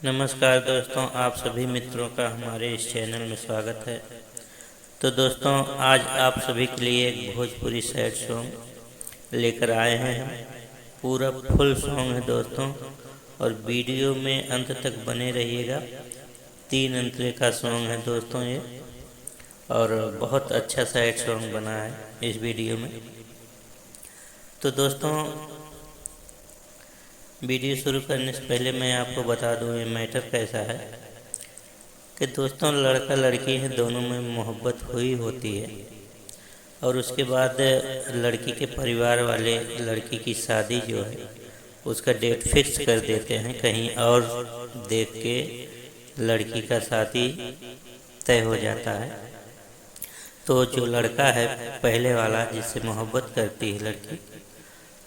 नमस्कार दोस्तों, आप सभी मित्रों का हमारे इस चैनल में स्वागत है। तो दोस्तों, आज आप सभी के लिए एक भोजपुरी सैड सॉन्ग लेकर आए हैं हम। पूरा फुल सॉन्ग है दोस्तों, और वीडियो में अंत तक बने रहिएगा। 3 अंतरे का सॉन्ग है दोस्तों ये, और बहुत अच्छा सैड सॉन्ग बना है इस वीडियो में। तो दोस्तों, वीडियो शुरू करने से पहले मैं आपको बता दूं ये मैटर कैसा है कि दोस्तों, लड़का लड़की है, दोनों में मोहब्बत हुई होती है, और उसके बाद लड़की के परिवार वाले लड़की की शादी जो है उसका डेट फिक्स कर देते हैं। कहीं और देख के लड़की का शादी तय हो जाता है। तो जो लड़का है पहले वाला, जिससे मोहब्बत करती है लड़की,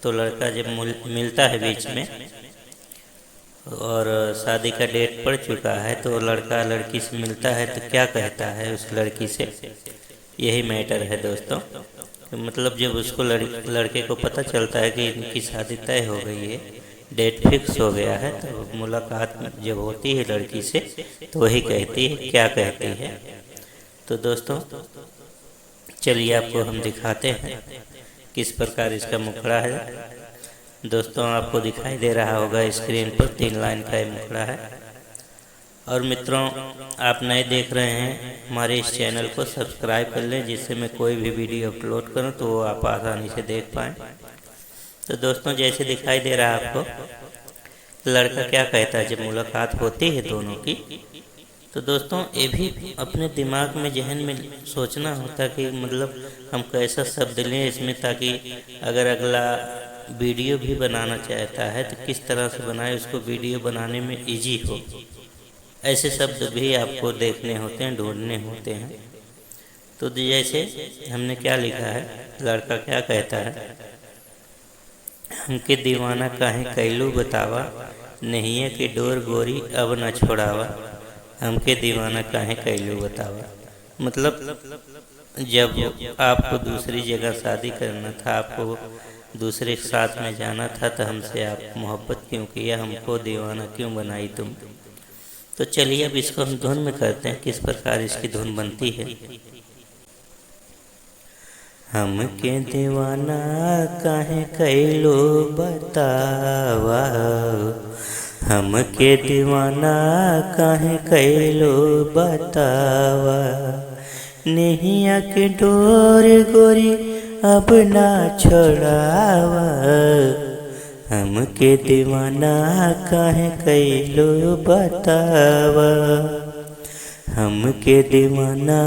तो लड़का जब मिलता है बीच में और शादी का डेट पड़ चुका है, तो लड़का लड़की से मिलता है तो क्या कहता है उस लड़की से, यही मैटर है दोस्तों। तो मतलब जब उसको लड़के को पता चलता है कि इनकी शादी तय हो गई है, डेट फिक्स हो गया है, तो मुलाकात जब होती है लड़की से तो वही कहती है, क्या कहती है। तो दोस्तों, चलिए आपको हम दिखाते हैं किस प्रकार इसका मुखड़ा है। दोस्तों, आपको दिखाई दे रहा होगा स्क्रीन पर 3 लाइन का मुखड़ा है। और मित्रों, आप नए देख रहे हैं, हमारे इस चैनल को सब्सक्राइब कर लें, जिससे मैं कोई भी वीडियो अपलोड करूं तो वो आप आसानी से देख पाएँ। तो दोस्तों, जैसे दिखाई दे रहा है आपको, लड़का क्या कहता है जब मुलाकात होती है दोनों की। तो दोस्तों, ये भी अपने दिमाग में, जहन में सोचना होता कि मतलब हम कैसा शब्द लें इसमें, ताकि अगर अगला वीडियो भी बनाना चाहता है तो किस तरह से बनाए, उसको वीडियो बनाने में इजी हो। ऐसे शब्द भी आपको देखने होते हैं, ढूंढने होते हैं। तो जैसे हमने क्या लिखा है, लड़का क्या कहता है, हमके दीवाना काहे कैलू बतावा, नहिया के डोर गोरी अब न छोड़ावा, हमके दीवाना काहे कैलू बतावा। मतलब जब आपको दूसरी जगह शादी करना था, आपको दूसरे के साथ में जाना था, तो हमसे आप मोहब्बत क्यों किया, हमको दीवाना क्यों बनाई तुम। तो चलिए अब इसको हम धुन में करते हैं, किस प्रकार इसकी धुन बनती है। हमके दीवाना काहे कैलो बतावा, हमके दीवाना काहे कैलो बतावा, नैया के डोर गोरी अब ना छोड़ावा, हमके दीवाना काहे कैलो बतावा, हमके दीवाना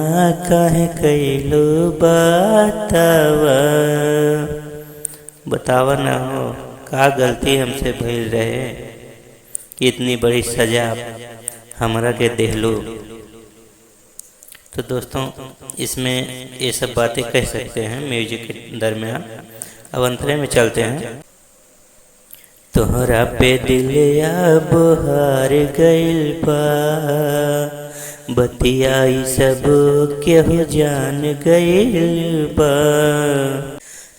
काहे कैलो बतावा। बतावा ना हो, का गलती हमसे भइल रहे कि इतनी बड़ी सजा हमरा के देहलो। तो दोस्तों, इसमें ये सब बातें कह सकते हैं म्यूजिक के दरमियान। अब अंतरे में चलते हैं। तोहरा पे दिल अब हार गइल बा, बतियाई सब केहू जान गइल बा,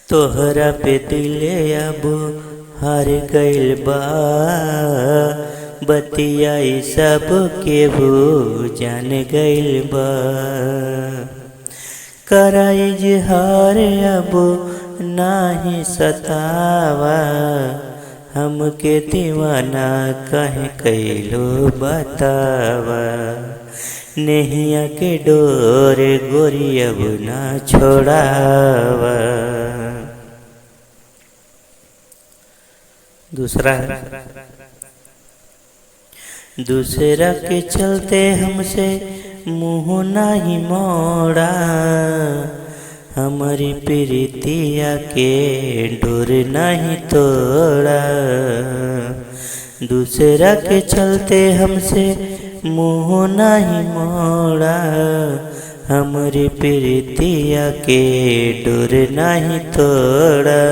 तोहरा पे दिल अब हार गइल बा, बतियाई सब केहू जान गइल बा, करा इजहार अब नाही सतावा, हमके दीवाना काहे कैलो बतावा, नैया के डोर गोरी अब ना छोड़ावा। दूसरा है, दूसरा के चलते हमसे मुँह नहीं मोड़ा, हमारी प्रीतिया के डोर नहीं तोड़ा, दूसरा के चलते हमसे मुँह नहीं मोड़ा, हमारी प्रीतिया के डोर नहीं तोड़ा,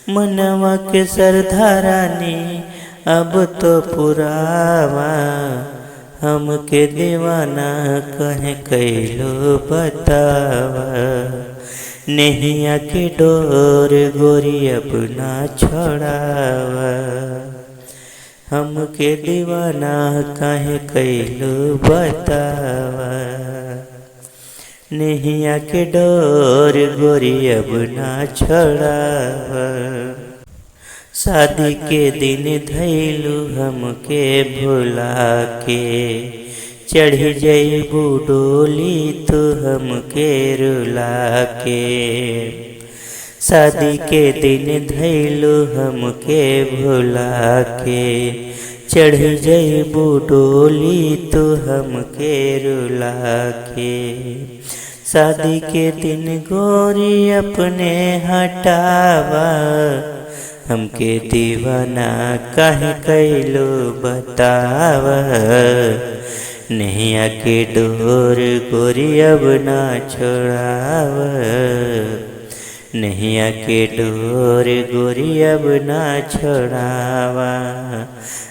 मनवा के सरधारानी अब तो पुरावा, हमके दीवाना कहे कैलो बतावा, नैया के डोर गोरी अब ना छोड़ावा, हमके दीवाना काहे कैलू बतावा। नैया के डोर गोरी अब ना छोड़ावा। शादी के दिन धैलू हमके भुला के, चढ़ी जइबू डोली तू हमके रुला के। शादी के दिन धैलू हमके भुला के, चढ़ी जइबू डोली तू हमके रुला के। शादी के दिन गोरी अपने हटावा, हमके दीवाना काहे कैलो बतावा। नैया के डोर गोरी अब ना छोड़ावा। नैया के डोर गोरी अब ना छोड़ावा।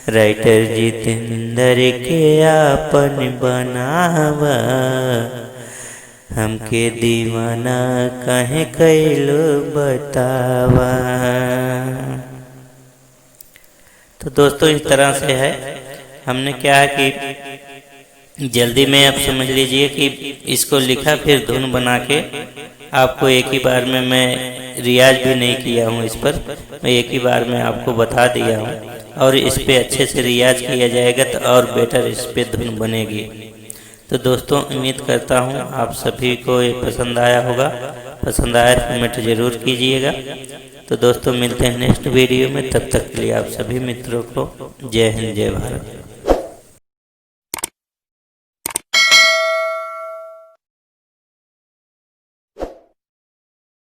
राइटर जितेंद्र के आपन बनावा, हमके दीवाना काहे कैलो बतावा। तो दोस्तों इस तरह से है, हमने क्या है कि जल्दी में आप समझ लीजिए कि इसको लिखा फिर धुन बना के आपको एक ही बार में, मैं रियाज भी नहीं किया हूँ इस पर, मैं एक ही बार में आपको बता दिया हूँ। और इस पे अच्छे से रियाज किया जाएगा तो और बेटर इस पे धुन बनेगी। तो दोस्तों उम्मीद करता हूँ आप सभी को ये पसंद आया होगा। पसंद आया तो कमेंट जरूर कीजिएगा। तो दोस्तों मिलते हैं नेक्स्ट वीडियो में, तब तक के लिए आप सभी मित्रों को जय हिंद जय भारत।